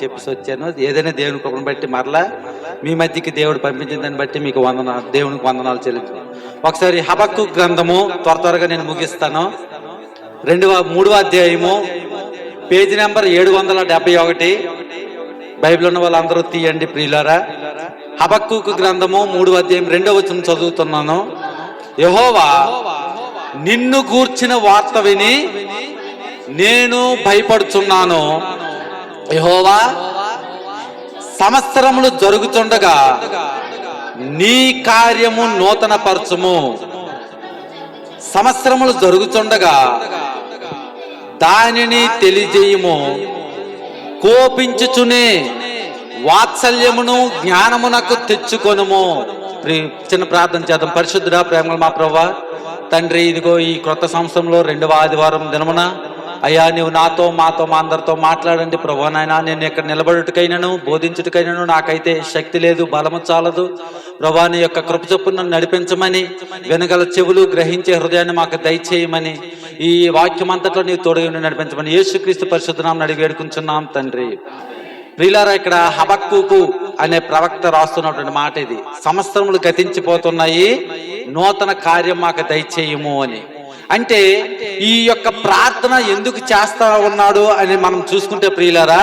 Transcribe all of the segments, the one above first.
చెప్పేసి వచ్చాను. ఏదైనా దేవుని కృపను బట్టి మరలా మీ మధ్యకి దేవుడు పంపించిన దాన్ని బట్టి మీకు దేవునికి వందనాలు చెల్లించు. ఒకసారి హబక్కు గ్రంథము త్వరగా నేను ముగిస్తాను. 3వ అధ్యాయము పేజీ నెంబర్ 771. బైబిల్ ఉన్న వాళ్ళందరూ తీయండి ప్రియులారా. హబక్కు గ్రంథము 3వ అధ్యాయం 2వ వచనం చదువుతున్నాను. యెహోవా నిన్ను గూర్చిన వార్త విని నేను భయపడుచున్నాను. యెహోవా సంవత్సరములు జరుగుతుండగా నీ కార్యము నూతన పరచుము. సంవత్సరములు జరుగుతుండగా దానిని తెలియజేయము. కోపించుచునే వాత్సల్యమును జ్ఞానమునకు తెచ్చుకొనుము. చిన్న ప్రార్థన చేద్దాం. పరిశుద్ధుడా, ప్రేమల మా ప్రభువా తండ్రి, ఇదిగో ఈ క్రొత్త సంవత్సరంలో 2వ ఆదివారం దినమున అయ్యా నీవు నాతో మా అందరితో మాట్లాడండి ప్రభువా. నాయనా, నేను ఇక్కడ నిలబడుటకైనను బోధించుటకైనను నాకైతే శక్తి లేదు, బలము చాలదు ప్రభువా. నీ యొక్క కృప చొప్పున నన్ను నడిపించమని, వెనగల చెవులు గ్రహించే హృదయాన్ని మాకు దయచేయమని, ఈ వాక్యం అంతట్లో నీవు తోడుగా నడిపించమని యేసుక్రీస్తు పరిశుద్ధ నామమున అడిగి వేడుకుంటున్నాం తండ్రి. ప్రియులారా, ఇక్కడ హబక్కూకు అనే ప్రవక్త రాస్తున్నటువంటి మాట ఇది. సంవత్సరములు గతించిపోతున్నాయి, నూతన కార్యం మాకు దయచేయము అని. అంటే ఈ యొక్క ప్రార్థన ఎందుకు చేస్తా ఉన్నాడు అని మనం చూసుకుంటే ప్రియులారా,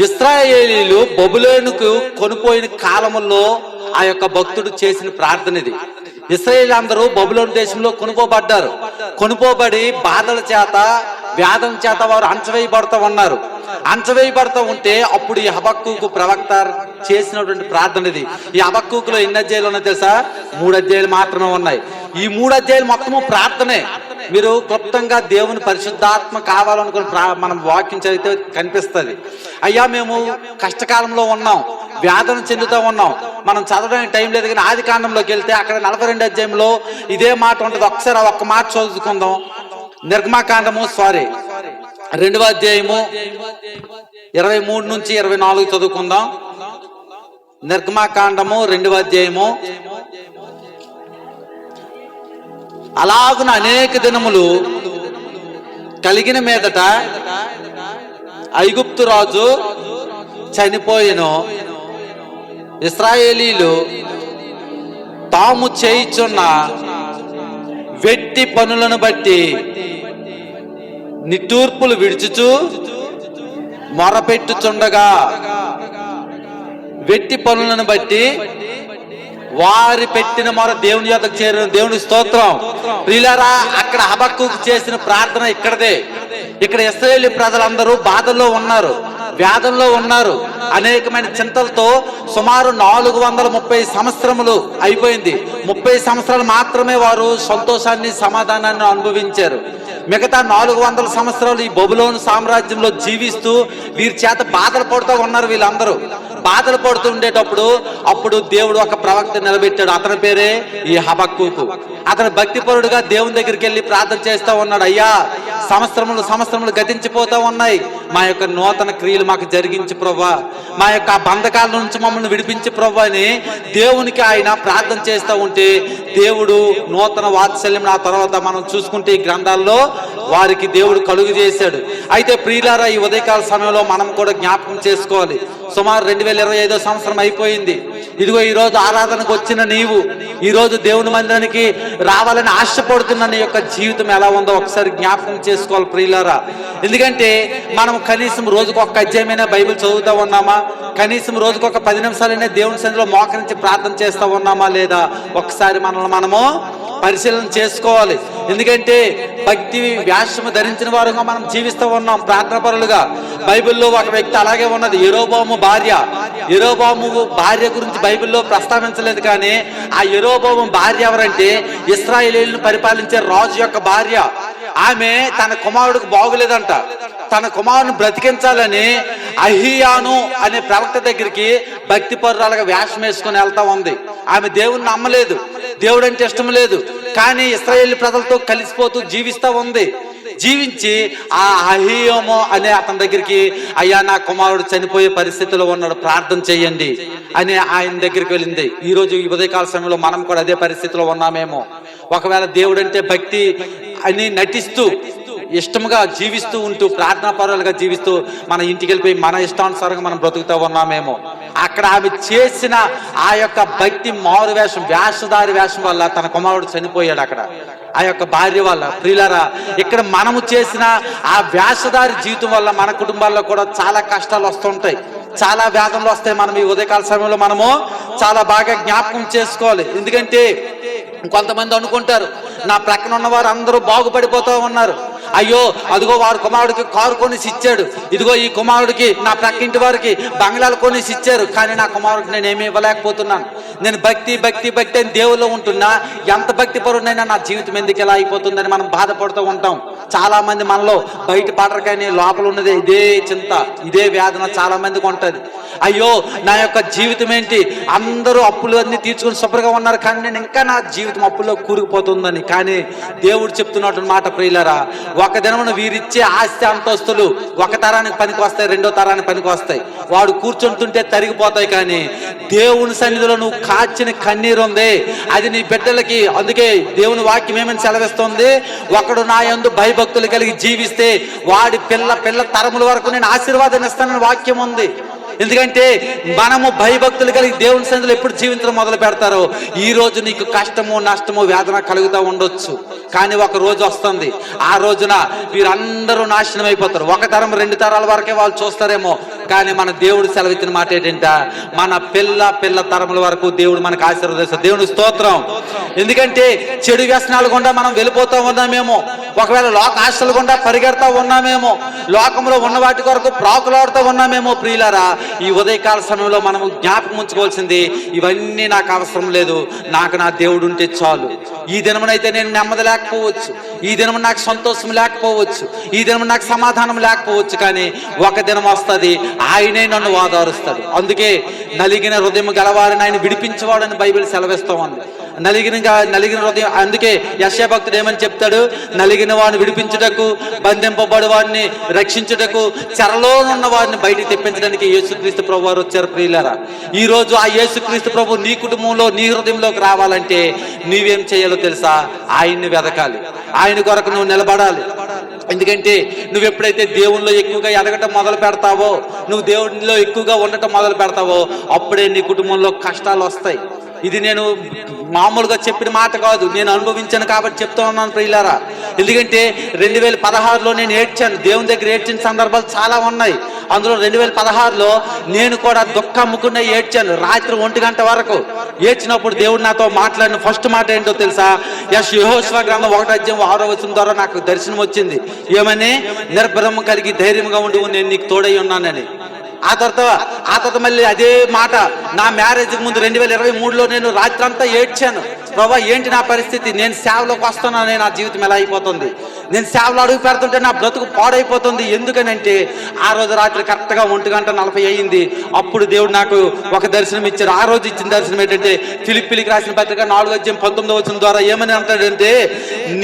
ఇశ్రాయేలీలు బబులోనుకు కొనిపోయిన కాలములో ఆ యొక్క భక్తుడు చేసిన ప్రార్థన ఇది. ఇశ్రాయేలు అందరూ బబులోను దేశంలో కొనుకోబడ్డారు. కొనుకోబడి బాధల చేత వ్యాధుల చేత వారు అంచవేయబడుతూ ఉన్నారు. అంచవేయబడుతూ ఉంటే అప్పుడు ఈ హబక్కూకు ప్రవక్త చేసినటువంటి ప్రార్థన ఇది. ఈ హబక్కూకులో ఎన్ని అధ్యాయాలు ఉన్నాయి తెలుసా? 3 అధ్యాయాలు మాత్రమే ఉన్నాయి. ఈ 3 అధ్యాయాలు మొత్తము ప్రార్థనే. మీరు క్లుప్తంగా దేవుని పరిశుద్ధాత్మ కావాలనుకుని మనం వాక్యం చదివితే కనిపిస్తుంది. అయ్యా మేము కష్టకాలంలో ఉన్నాం, వ్యాధన చెందుతూ ఉన్నాం, మనం చదవడానికి టైం లేదు. కానీ ఆది కాండంలోకి వెళ్తే అక్కడ 42 అధ్యాయంలో ఇదే మాట ఉంటుంది. ఒకసారి ఆ ఒక్క మాట చదువుకుందాం. నిర్గమాకాండము 2వ అధ్యాయము 23 నుంచి 24 చదువుకుందాం. నిర్గమాకాండము 2వ అధ్యాయము. అలాగున అనేక దినములు కలిగిన మీదట ఐగుప్తు రాజు చనిపోయెను. ఇశ్రాయేలీలు తాము చేయుచున్న వెట్టి పనులను బట్టి నిట్టూర్పులు విడుచుచు మొరపెట్టుచుండగా, వెట్టి పనులను బట్టి వారి పెట్టిన మొర దేవుని యొద్దకు చేరిన దేవుని స్తోత్రం. ప్రియులారా, అక్కడ హబక్కూకు చేసిన ప్రార్థన ఇక్కడదే. ఇక్కడ ఇశ్రాయేలు ప్రజలందరూ బాధల్లో ఉన్నారు, వ్యాధుల్లో ఉన్నారు, అనేకమైన చింతలతో. సుమారు 430 సంవత్సరములు అయిపోయింది. 30 సంవత్సరాలు మాత్రమే వారు సంతోషాన్ని సమాధానాన్ని అనుభవించారు. మిగతా 400 సంవత్సరాలు ఈ బబులోను సామ్రాజ్యంలో జీవిస్తూ వీరి చేత బాధలు పడుతూ ఉన్నారు. వీళ్ళందరూ బాధలు పడుతూ ఉండేటప్పుడు అప్పుడు దేవుడు ఒక ప్రవక్త నిలబెట్టాడు. అతని పేరే ఈ హబక్కూకు. అతను భక్తిపరుడుగా దేవుని దగ్గరికి వెళ్ళి ప్రార్థన చేస్తూ ఉన్నాడు. అయ్యా, సంవత్సరములు గతించిపోతూ ఉన్నాయి, మా యొక్క నూతన క్రియలు మాకు జరిగించి ప్రభువా, మా యొక్క బంధకాల నుంచి మమ్మల్ని విడిపించి ప్రభువా అని దేవునికి ఆయన ప్రార్థన చేస్తూ ఉంటే దేవుడు నూతన వాత్సల్యం ఆ తర్వాత మనం చూసుకుంటే ఈ గ్రంథాల్లో వారికి దేవుడు కలుగు చేశాడు. అయితే ప్రియులారా, ఈ ఉదయకాల సమయంలో మనం కూడా జ్ఞాపకం చేసుకోవాలి. సుమారు 2025వ సంవత్సరం అయిపోయింది. ఇదిగో ఈ రోజు ఆరాధనకు వచ్చిన నీవు, ఈ రోజు దేవుని మందిరానికి రావాలని ఆశపడుతున్న నీ యొక్క జీవితం ఎలా ఉందో ఒకసారి జ్ఞాపకం చేసుకోవాలి ప్రియులారా. ఎందుకంటే మనం కనీసం రోజుకు 1 అధ్యాయమైనా బైబిల్ చదువుతూ ఉన్నామా? కనీసం రోజుకు 10 నిమిషాలైనా దేవుని సన్నిధిలో మోకరించి ప్రార్థన చేస్తూ ఉన్నామా లేదా? ఒకసారి మనము పరిశీలన చేసుకోవాలి. ఎందుకంటే భక్తి వ్యాసము ధరించిన వారుగా మనం జీవిస్తూ ఉన్నాం, ప్రార్థన పరులుగా. బైబిల్లో ఒక వ్యక్తి అలాగే ఉన్నది, యెరోబోము భార్య. యెరోబోము భార్య గురించి బైబిల్లో ప్రస్తావించలేదు, కానీ ఆ యెరోబోము భార్య ఎవరంటే ఇశ్రాయేలీయులను పరిపాలించే రాజు యొక్క భార్య. ఆమె తన కుమారుడికి బాగులేదంట. తన కుమారుని బ్రతికించాలని అహియాను అనే ప్రవక్త దగ్గరికి భక్తి పరురాలుగా వేషం వేసుకుని వెళ్తా ఉంది. ఆమె దేవుణ్ణి నమ్మలేదు, దేవుడు అంటే ఇష్టం లేదు, కానీ ఇశ్రాయేలు ప్రజలతో కలిసిపోతూ జీవిస్తూ ఉంది. జీవించి ఆ అహియోము అనే అతని దగ్గరికి, అయ్యా నా కుమారుడు చనిపోయే పరిస్థితిలో ఉన్నాడు, ప్రార్థన చేయండి అని ఆయన దగ్గరికి వెళ్ళింది. ఈ రోజు ఈ ఉదయకాల సమయంలో మనం కూడా అదే పరిస్థితిలో ఉన్నామేమో. ఒకవేళ దేవుడు అంటే భక్తి అని నటిస్తూ ఇష్టముగా జీవిస్తూ ఉంటూ ప్రార్థనా పరులుగా జీవిస్తూ మన ఇంటికి వెళ్ళిపోయి మన ఇష్టానుసారంగా మనం బ్రతుకుతూ ఉన్నామేమో. అక్కడ ఆమె చేసిన ఆ యొక్క భక్తి మారు వేషం, వేషధారి వేషం వల్ల తన కుమారుడు చనిపోయాడు అక్కడ, ఆ యొక్క భార్య వల్ల. ప్రియులారా, ఇక్కడ మనము చేసిన ఆ వేషధారి జీవితం వల్ల మన కుటుంబాల్లో కూడా చాలా కష్టాలు వస్తుంటాయి, చాలా వేదనలు వస్తాయి. మనం ఈ ఉదయకాల సమయంలో మనము చాలా బాగా జ్ఞాపకం చేసుకోవాలి. ఎందుకంటే కొంతమంది అనుకుంటారు, నా ప్రక్కన ఉన్న వారు అందరూ బాగుపడిపోతూ ఉన్నారు, అయ్యో అదిగో వారు కుమారుడికి కారు కొనిసి ఇచ్చాడు, ఇదిగో ఈ కుమారుడికి నా ప్రక్కింటి వారికి బంగ్లాలు కొనిసి ఇచ్చారు, కానీ నా కుమారుడికి నేను ఏమీ ఇవ్వలేకపోతున్నాను. నేను భక్తి భక్తి భక్తి అని దేవుల్లో ఉంటున్నా, ఎంత భక్తి పరుడైనా నా జీవితం ఎందుకు ఇలా అయిపోతుందని మనం బాధపడుతూ ఉంటాం. చాలా మంది మనలో బయట పడరు, కానీ లోపల ఉన్నది ఇదే చింత, ఇదే వేదన చాలా మందికి ఉంటుంది. అయ్యో నా యొక్క జీవితం ఏంటి, అందరూ అప్పులు అన్ని తీర్చుకుని శుభ్రంగా ఉన్నారు, కానీ నేను ఇంకా నా జీవితం అప్పుల్లో కూరుకుపోతుందని. కానీ దేవుడు చెప్తున్నట్టు మాట, ప్రియులారా, ఒక దినమున వీరిచ్చే ఆస్తి అంతస్తులు ఒక తరానికి పనికి వస్తాయి, రెండో తరానికి పనికి వస్తాయి, వాడు కూర్చుంటుంటే తరిగిపోతాయి. కానీ దేవుని సన్నిధిలో నువ్వు కాచిన కన్నీరు ఉంది, అది నీ బిడ్డలకి. అందుకే దేవుని వాక్యం ఏమని సెలవిస్తుంది, ఒకడు నా యందు భయభక్తులు కలిగి జీవిస్తే వాడి పిల్ల తరముల వరకు నేను ఆశీర్వాదాన్ని ఇస్తానని వాక్యం ఉంది. ఎందుకంటే మనము భయభక్తులు కలిగి దేవుని సన్నిధిలో ఎప్పుడు జీవించడం మొదలు పెడతారో, ఈ రోజు నీకు కష్టము నష్టము వేదన కలుగుతూ ఉండొచ్చు, కానీ ఒక రోజు వస్తుంది, ఆ రోజున వీరందరూ నాశనం అయిపోతారు. ఒక తరం రెండు తరాల వరకే వాళ్ళు చూస్తారేమో, కానీ మన దేవుడు సెలవిచ్చిన మాట ఏంటంట, మన పిల్ల తరముల వరకు దేవుడు మనకు ఆశీర్వదిస్తాడు. దేవుని స్తోత్రం. ఎందుకంటే చెడు వ్యసనాలు గుండా మనం వెళ్ళిపోతూ ఉన్నామేమో, ఒకవేళ లోక ఆశలు గుండా పరిగెడతా ఉన్నామేమో, లోకంలో ఉన్న వాటి కొరకు ప్రాకులాడుతూ ఉన్నామేమో. ప్రియులారా, ఈ ఉదయకాల సమయంలో మనము జ్ఞాపకం ఉంచుకోవాల్సింది, ఇవన్నీ నాకు అవసరం లేదు, నాకు నా దేవుడు ఉంటే చాలు. ఈ దినమునైతే నేను నెమ్మది లేకపోవచ్చు, ఈ దినము నాకు సంతోషం లేకపోవచ్చు, ఈ దినము నాకు సమాధానం లేకపోవచ్చు, కానీ ఒక దినం వస్తుంది, ఆయనే నన్ను ఓదారుస్తాడు. అందుకే నలిగిన హృదయం గలవారిని ఆయన విడిపించేవాడని బైబిల్ సెలవిస్తూ ఉంది. నలిగిన హృదయం, అందుకే యెషయా భక్తుడు ఏమని చెప్తాడు, నలిగిన వాడిని విడిపించుటకు, బంధింపబడి వాడిని రక్షించుటకు, చెరలో ఉన్న వారిని బయటికి తెప్పించడానికి యేసుక్రీస్తు ప్రభు వారు వచ్చారు. ప్రియులారా, ఈ రోజు ఆ యేసుక్రీస్తు ప్రభు నీ కుటుంబంలో నీ హృదయంలోకి రావాలంటే నీవేం చేయాలో తెలుసా, ఆయన్ని వెదకాలి, ఆయన కొరకు నువ్వు నిలబడాలి. ఎందుకంటే నువ్వు ఎప్పుడైతే దేవునిలో ఎక్కువగా ఎదగటం మొదలు పెడతావో, నువ్వు దేవునిలో ఎక్కువగా ఉండటం మొదలు పెడతావో, అప్పుడే నీ కుటుంబంలో కష్టాలు వస్తాయి. ఇది నేను మామూలుగా చెప్పిన మాట కాదు, నేను అనుభవించాను కాబట్టి చెప్తా ఉన్నాను ప్రియులారా. ఎందుకంటే 2016లో నేను ఏడ్చాను, దేవుని దగ్గర ఏడ్చిన సందర్భాలు చాలా ఉన్నాయి. అందులో 2016లో నేను కూడా దుఃఖముకున్న ఏడ్చాను, రాత్రి 1 గంట వరకు ఏడ్చినప్పుడు దేవుడు నాతో మాట్లాడిన ఫస్ట్ మాట ఏంటో తెలుసా, యెహోషువ గ్రంథం 1:6 ద్వారా నాకు దర్శనం వచ్చింది. ఏమని, నిర్భరం కలిగి ధైర్యంగా ఉండి నేను నీకు తోడై ఉన్నానని. ఆ తర్వాత మళ్ళీ అదే మాట నా మ్యారేజ్కి ముందు 2023లో నేను రాత్రి అంతా ఏడ్చాను, ప్రభా ఏంటి నా పరిస్థితి, నేను సేవలోకి వస్తున్నాను, నా జీవితం ఎలా అయిపోతుంది, నేను సేవలో అడుగు పెడుతుంటే నా బ్రతుకు పాడైపోతుంది. ఎందుకనంటే ఆ రోజు రాత్రి కరెక్ట్గా 1:40 అయ్యింది. అప్పుడు దేవుడు నాకు ఒక దర్శనం ఇచ్చారు. ఆ రోజు ఇచ్చిన దర్శనం ఏంటంటే, ఫిలిప్పీలకు రాసిన పత్రిక 4:19 ద్వారా ఏమని అంటాడంటే,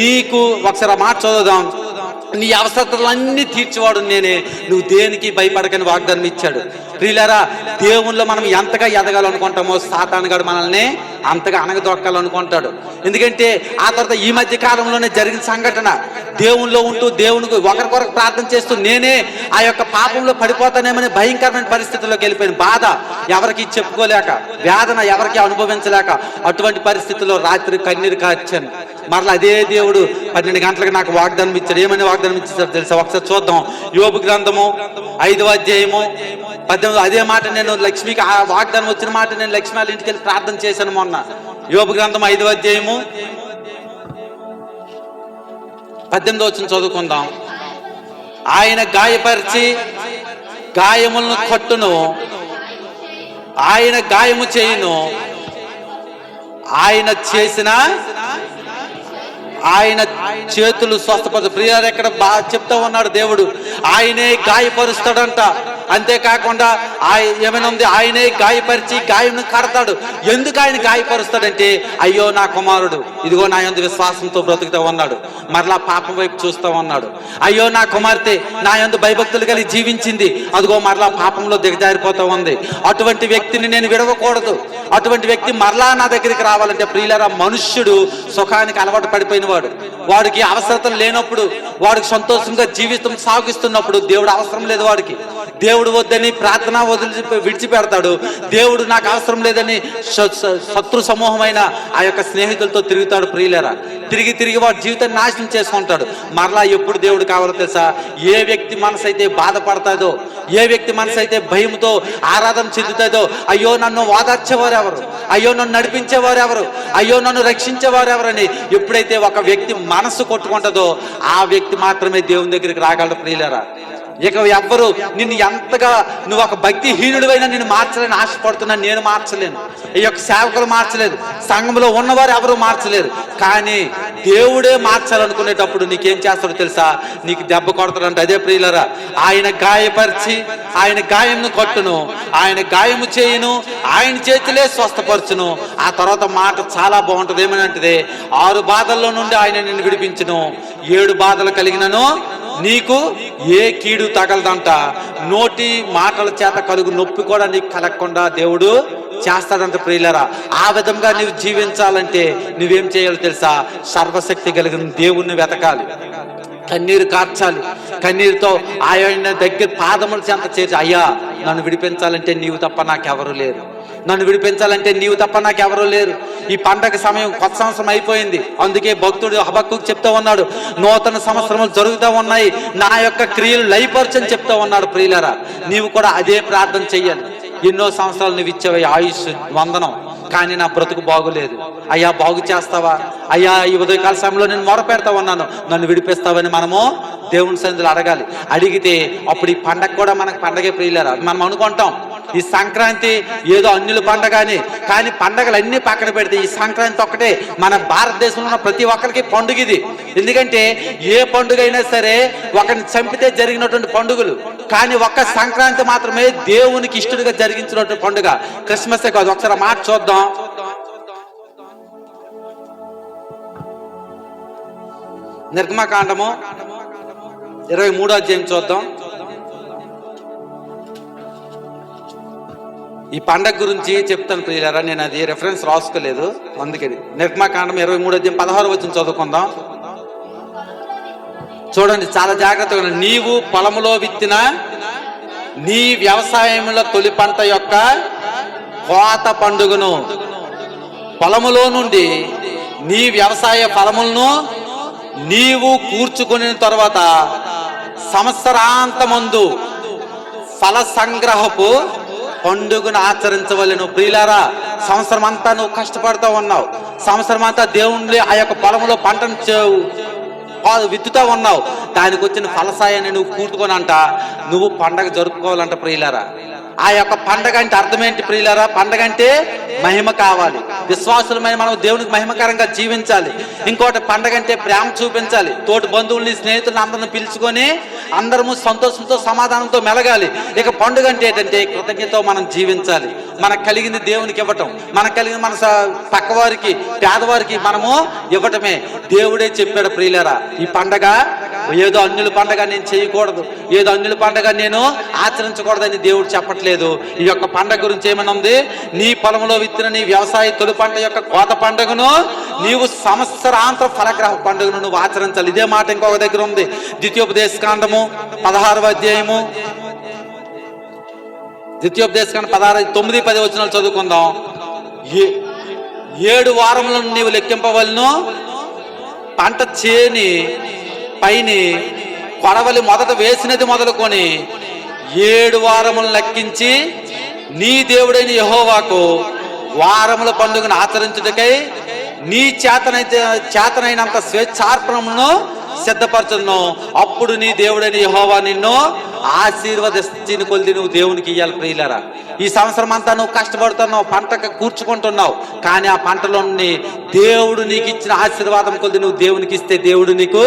నీకు ఒకసారి ఆ మాట చదువుదాం, నీ అవసరతలన్నీ తీర్చేవాడు నేనే, నువ్వు దేనికి భయపడకని వాగ్దానం ఇచ్చాడు. ప్రియులారా, దేవుల్లో మనం ఎంతగా ఎదగాలనుకుంటామో సాతానుగాడు మనల్ని అంతగా అణగదొక్కాలనుకుంటాడు. ఎందుకంటే ఆ తర్వాత ఈ మధ్య కాలంలోనే జరిగిన సంఘటన, దేవునిలో ఉంటూ దేవునికి ఒకరికొరకు ప్రార్థన చేస్తూ నేనే ఆ యొక్క పాపంలో పడిపోతానేమని భయంకరమైన పరిస్థితుల్లోకి వెళ్ళిపోయిన బాధ ఎవరికి చెప్పుకోలేక, వేదన ఎవరికి అనుభవించలేక, అటువంటి పరిస్థితుల్లో రాత్రి కన్నీరు కార్చాను. మరలా అదే దేవుడు 12 గంటలకు నాకు వాగ్దానం ఇచ్చాడు. ఏమని వాగ్దానం ఇచ్చాడు తెలుసా, ఒకసారి చూద్దాం. యోబు గ్రంథము 5:18. అదే మాట నేను లక్ష్మికి, ఆ వాగ్దానం వచ్చిన మాట నేను లక్ష్మి వాళ్ళ ఇంటికి వెళ్ళి ప్రార్థన చేశాను మొన్న. యోబు గ్రంథం 5:18 చదువుకుందాం. ఆయన గాయపరిచి గాయములను కట్టును, ఆయన గాయము చేయును, ఆయన చేసిన ఆయన చేతులు స్వస్థపరచు. ప్రియారు ఎక్కడ బాగా చెప్తా ఉన్నాడు దేవుడు, ఆయనే గాయపరుస్తాడంట. అంతేకాకుండా ఏమైనా ఉంది, ఆయనే గాయపరిచి గాయం కడతాడు. ఎందుకు ఆయన గాయపరుస్తాడంటే, అయ్యో నా కుమారుడు ఇదిగో నా యందు విశ్వాసంతో బ్రతుకుతా ఉన్నాడు, మరలా పాపం వైపు చూస్తా ఉన్నాడు. అయ్యో నా కుమార్తె నా యందు భయభక్తులు కలిగి జీవించింది, అదిగో మరలా పాపంలో దిగజారిపోతా ఉంది. అటువంటి వ్యక్తిని నేను విడవకూడదు. అటువంటి వ్యక్తి మరలా నా దగ్గరికి రావాలంటే ప్రియులారా, మనుష్యుడు సుఖానికి అలవాటు పడిపోయిన వాడు. వాడికి అవసరతలు లేనప్పుడు, వాడికి సంతోషంగా జీవితం సాగిస్తున్నప్పుడు దేవుడు అవసరం లేదు వాడికి. దేవుడు వద్దని ప్రార్థన విడిచిపెడతాడు. దేవుడు నాకు అవసరం లేదని శత్రు సమూహమైన ఆ యొక్క స్నేహితులతో తిరుగుతాడు. ప్రియులరా, తిరిగి వాడి జీవితాన్ని నాశనం చేసుకుంటాడు. మరలా ఎప్పుడు దేవుడు కావాలో తెలుసా? ఏ వ్యక్తి మనసు అయితే బాధపడతాదో, ఏ వ్యక్తి మనసు అయితే భయంతో ఆరాధన చెందుతాదో, అయ్యో నన్ను ఓదార్చేవారు ఎవరు, అయ్యో నన్ను నడిపించేవారు ఎవరు, అయ్యో నన్ను రక్షించేవారు ఎవరని ఎప్పుడైతే ఒక వ్యక్తి మనసు కొట్టుకుంటుందో ఆ వ్యక్తి మాత్రమే దేవుని దగ్గరికి రాగలడు. ప్రియులరా, ఇక ఎవ్వరు నిన్ను ఎంతగా నువ్వు ఒక భక్తిహీనుడివైనా నిన్ను మార్చలేని ఆశపడుతున్నాను. నేను మార్చలేను, ఈ యొక్క సేవకులు మార్చలేదు, సంఘంలో ఉన్నవారు ఎవరు మార్చలేరు. కానీ దేవుడే మార్చాలనుకునేటప్పుడు నీకేం చేస్తాడో తెలుసా? నీకు దెబ్బ కొడతాడంట. అదే ప్రియులరా, ఆయన గాయపరిచి ఆయన గాయంను కొట్టును, ఆయన గాయము చేయును, ఆయన చేతులే స్వస్థపరచును. ఆ తర్వాత మాట చాలా బాగుంటుంది. ఏమనంటే, 6 బాధల్లో నుండి ఆయన నిన్ను విడిపించును, 7 బాధలు కలిగినను నీకు ఏ కీడు తగలదంట. నోటి మాటల చేత కలుగు నొప్పి కూడా నీకు కలగకుండా దేవుడు చేస్తాడంట. ప్రియులరా, ఆ విధంగా నువ్వు జీవించాలంటే నువ్వేం చేయాలో తెలుసా? సర్వశక్తి కలిగిన దేవుణ్ణి వెతకాలి, కన్నీరు కార్చాలి. కన్నీరుతో ఆయన దగ్గర పాదముల చెంత చేర్చి, అయ్యా నన్ను విడిపించాలంటే నీవు తప్ప నాకెవరు లేరు, నన్ను విడిపించాలంటే నీవు తప్ప నాకెవరూ లేరు. ఈ పండగ సమయం కొత్త సంవత్సరం అయిపోయింది. అందుకే భక్తుడు హబక్కూకు చెప్తా ఉన్నాడు, నూతన సంవత్సరములు జరుగుతూ ఉన్నాయి, నా యొక్క క్రియలు లయపరచని చెప్తా ఉన్నాడు. ప్రియులరా, నీవు కూడా అదే ప్రార్థన చెయ్యాలి. ఎన్నో సంవత్సరాలు నువ్వు ఇచ్చేవి ఆయుష్ వందనం, కానీ నా బ్రతుకు బాగులేదు, అయ్యా బాగు చేస్తావా, అయ్యా ఈ ఉదయకాల సమయంలో నేను మొర పెడతా ఉన్నాను, నన్ను విడిపిస్తావని మనము దేవుని సన్నిధిలో అడగాలి. అడిగితే అప్పుడు ఈ పండగ కూడా మనకు పండగే. ప్రియులరా, మనం అనుకుంటాం ఈ సంక్రాంతి ఏదో అన్యుల పండగ అని, కానీ పండగలు అన్ని పక్కన పెడితే ఈ సంక్రాంతి ఒక్కటే మన భారతదేశంలో ఉన్న ప్రతి ఒక్కరికి పండుగ ఇది. ఎందుకంటే ఏ పండుగ అయినా సరే ఒకరిని చంపితే జరిగినటువంటి పండుగలు, కానీ ఒక్క సంక్రాంతి మాత్రమే దేవునికి ఇష్టడుగా జరిగించినటువంటి పండుగ. క్రిస్మస్ కాదు. ఒకసారి మాట చూద్దాం. నిర్గమకాండము 23వ అధ్యాయం చూద్దాం. ఈ పండగ గురించి చెప్తాను ప్రియులారా, నేను అది రెఫరెన్స్ రాసుకోలేదు, అందుకని నిర్గమకాండం 23వ అధ్యాయం 16వ వచనం చదువుకుందాం. చూడండి చాలా జాగ్రత్తగా. నీవు పొలములో విత్తిన నీ వ్యవసాయంలో తొలి పంట యొక్క కోత పండుగను, పొలములో నుండి నీ వ్యవసాయ ఫలములను నీవు కూర్చుకుని తర్వాత సంవత్సరాంతమందు ఫల సంగ్రహపు పండుగను ఆచరించవలెను. ప్రియులారా, సంవత్సరం అంతా నువ్వు కష్టపడుతూ ఉన్నావు, సంవత్సరం అంతా దేవుని ఆ యొక్క పొలంలో పంటను విత్తుతా ఉన్నావు, దానికి వచ్చిన ఫలసాయాన్ని నువ్వు కూర్చుకోనంట నువ్వు పండగ జరుపుకోవాలంట. ప్రియులారా, ఆ యొక్క పండగ అంటే అర్థం ఏంటి ప్రియులారా? పండగ అంటే మహిమ కావాలి, విశ్వాసులమైన మనం దేవునికి మహిమకరంగా జీవించాలి. ఇంకోటి పండగ అంటే ప్రేమ చూపించాలి, తోటి బంధువుల్ని స్నేహితులను అందరిని పిలుచుకొని అందరము సంతోషంతో సమాధానంతో మెలగాలి. ఇక పండుగ అంటే ఏంటంటే కృతజ్ఞతతో మనం జీవించాలి. మనకు కలిగింది దేవునికి ఇవ్వటం, మనకు కలిగింది మన పక్కవారికి పేదవారికి మనము ఇవ్వటమే. దేవుడే చెప్పాడు ప్రియులారా, ఈ పండగ ఏదో అన్యుల పండగ నేను చేయకూడదు, ఏదో అన్యుల పండగ నేను ఆచరించకూడదని దేవుడు చెప్పట్లేదు. ఈ యొక్క పండగ గురించి ఏమన్నా ఉంది? నీ పొలంలో విత్తిన నీ వ్యవసాయ తొలి పంట యొక్క కోత పండుగను నీవు సంవత్సరాంతర ఫలగ్రహ పండుగను నువ్వు ఆచరించాలి. ఇదే మాట ఇంకొక దగ్గర ఉంది. ద్వితీయోపదేశకాండము 16వ అధ్యాయము, ద్వితీయోపదేశకాండం 16 9, 10 వచనాలు చదువుకుందాం. 7 వారములను నీవు లెక్కింపవలను, పంట చేని పైని కొడవలి మొదట వేసినది మొదలుకొని 7 వారములను లెక్కించి నీ దేవుడైన యెహోవాకు వారముల పండుగను ఆచరించుటకై నీ చేతనైనంత స్వేచ్ఛార్పణమును సిద్ధపరచును. అప్పుడు నీ దేవుడైన యెహోవా నిన్ను ఆశీర్వదించిన కొద్ది నువ్వు దేవునికి ఇవ్వాలి ప్రియులారా. ఈ సంవత్సరం అంతా నువ్వు కష్టపడుతున్నావు, పంటకు కూర్చుకుంటున్నావు, కానీ ఆ పంటలోని దేవుడు నీకు ఇచ్చిన ఆశీర్వాదం కొద్ది నువ్వు దేవునికి ఇస్తే దేవుడు నీకు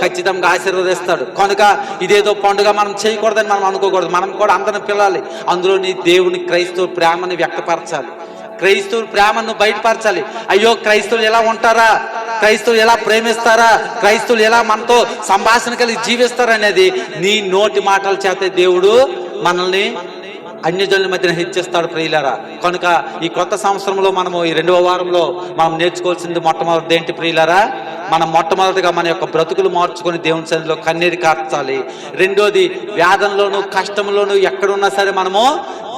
ఖచ్చితంగా ఆశీర్వదిస్తాడు. కనుక ఇదేదో పండుగ మనం చేయకూడదని మనం అనుకోకూడదు. మనం కూడా అందరిని పిలాలి, అందులో నీ దేవుని క్రైస్తవ ప్రేమని వ్యక్తపరచాలి, క్రైస్తవుల ప్రేమను బయటపరచాలి. అయ్యో క్రైస్తవులు ఎలా ఉంటారా, క్రైస్తవులు ఎలా ప్రేమిస్తారా, క్రైస్తవులు ఎలా మనతో సంభాషణ కలిగి జీవిస్తారనేది నీ నోటి మాటల చేత దేవుడు మనల్ని అన్యజనుల మధ్యన హెచ్చిస్తాడు ప్రియులారా. కనుక ఈ కొత్త సంవత్సరంలో మనము ఈ 2వ వారంలో మనం నేర్చుకోవాల్సింది మొట్టమొదటి ఏంటి ప్రియులారా? మనం మొట్టమొదటిగా మన యొక్క బ్రతుకులు మార్చుకొని దేవుని సన్నిధిలో కన్నీరు కార్చాలి. రెండోది, వ్యాధంలోను కష్టంలోను ఎక్కడున్నా సరే మనము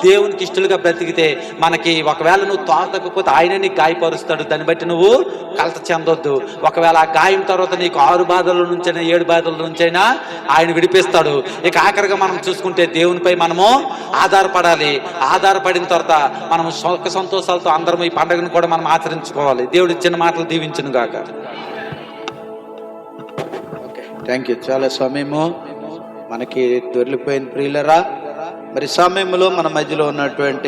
దేవునికి ఇష్టలుగా బ్రతికితే మనకి ఒకవేళ నువ్వు తోటకపోతే ఆయన నీకు గాయపరుస్తాడు, దాన్ని బట్టి నువ్వు కలత చెందొద్దు. ఒకవేళ ఆ గాయం తర్వాత నీకు 6 బాధల నుంచైనా 7 బాధల నుంచైనా ఆయన విడిపిస్తాడు. ఇక ఆఖరిగా మనం చూసుకుంటే దేవునిపై మనము ఆధారపడాలి. ఆధారపడిన తర్వాత మనం సుఖ సంతోషాలతో అందరం ఈ పండుగను కూడా మనం ఆచరించుకోవాలి. దేవుడి చిన్న మాటలు దీవించును గాక. Thank you. చాలా సమయము మనకి దొరికిపోయిన ప్రియులరా. మరి సమయంలో మన మధ్యలో ఉన్నటువంటి